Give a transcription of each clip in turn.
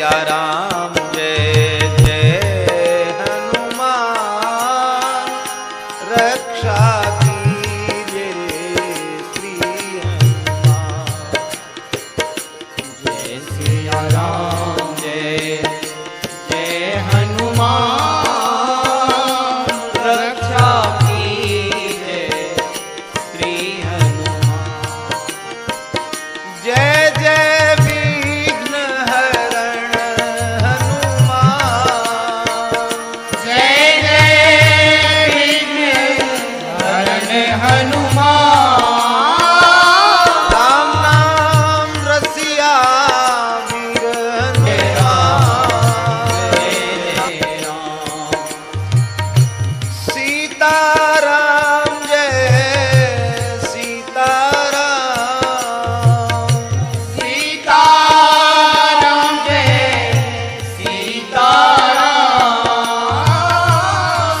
सिया राम जय जय हनुमान रक्षा कीजिए श्री हनुमान। जय सिया राम जय जय हनुमान रक्षा कीजिए श्री हनुमान। जय जय विघ्न हरण हनुमान। जय जय विघ्न हरण हनुमान। राम नाम रसिया वीर हनुमान। सीताराम जय सीताराम। सीताराम जय सीताराम।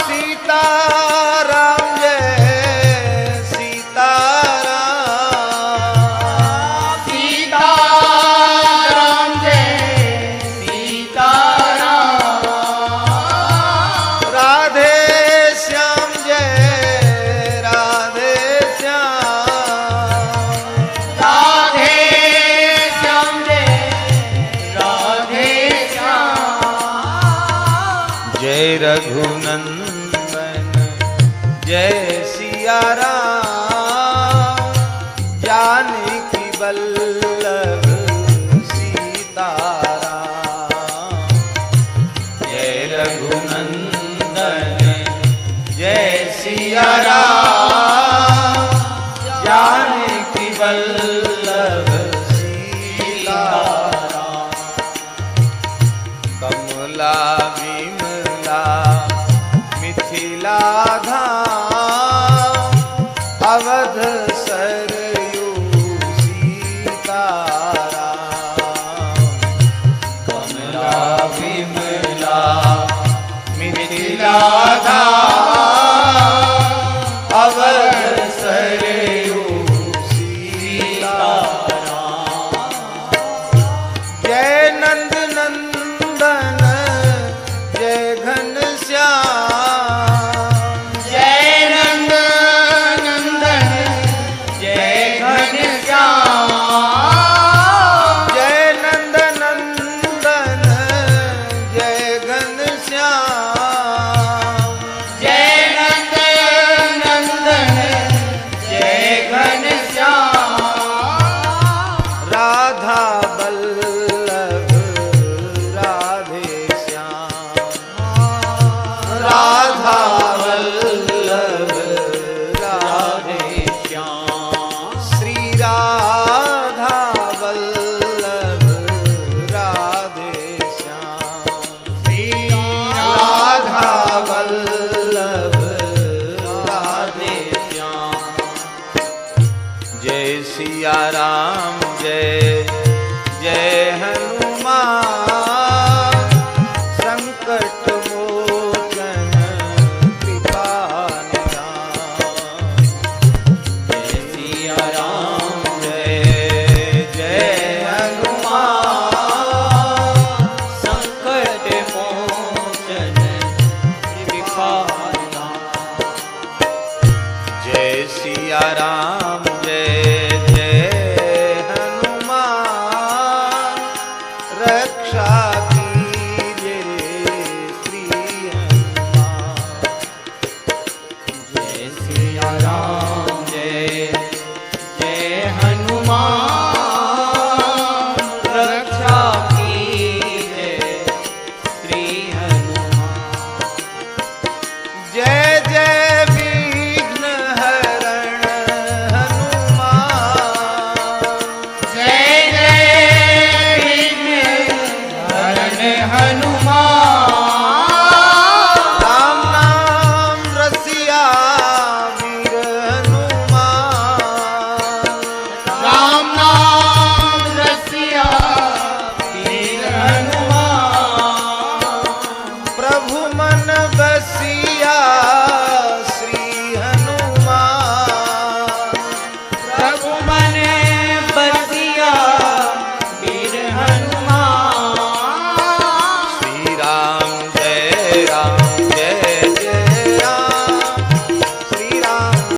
सीताराम जय सीताराम। सीताराम जय सीताराम। राधे श्याम जय राधे श्याम। राधे श्याम जय राधे श्याम। जय रघुनंदन जय सिया राम। जानकी वल्लभ सीताराम। जय रघुनंदन जय सिया राम। जानकी वल्लभ सीताराम। कमला विमला मिथिला धाम। अवध सरयू सीताराम। कमला विमला मिथिला धाम। अवध सरयू सीताराम। जय नंद नंदन जय घनश्याम। जय नंद नंदन जय घनश्याम। जय नंद नंदन जय घनश्याम। जय नंद नंदन जय घनश्याम। राधा वल्लभ राधे श्याम। राधा वल्लभ राधे श्याम। श्री राधा वल्लभ राधे श्याम। श्री राधा वल्लभ राधे श्याम। जय सिया राम जय जय हनुमान। संकट मोचन कृपा निधान। जय सिया राम जय जय हनुमान। संकट मोचन कृपा निधान। जय सिया राम जय जय हनुमान। रक्षा कीजिए श्री हनुमान। जय सिया राम जय जय हनुमान रक्षा कीजिए श्री हनुमान। जय जय विघ्न हरण हनुमान। जय जय विघ्न हरण हनुमान। राम नाम रसिया वीर हनुमान। राम नाम रसिया वीर हनुमान। प्रभु मन बसिया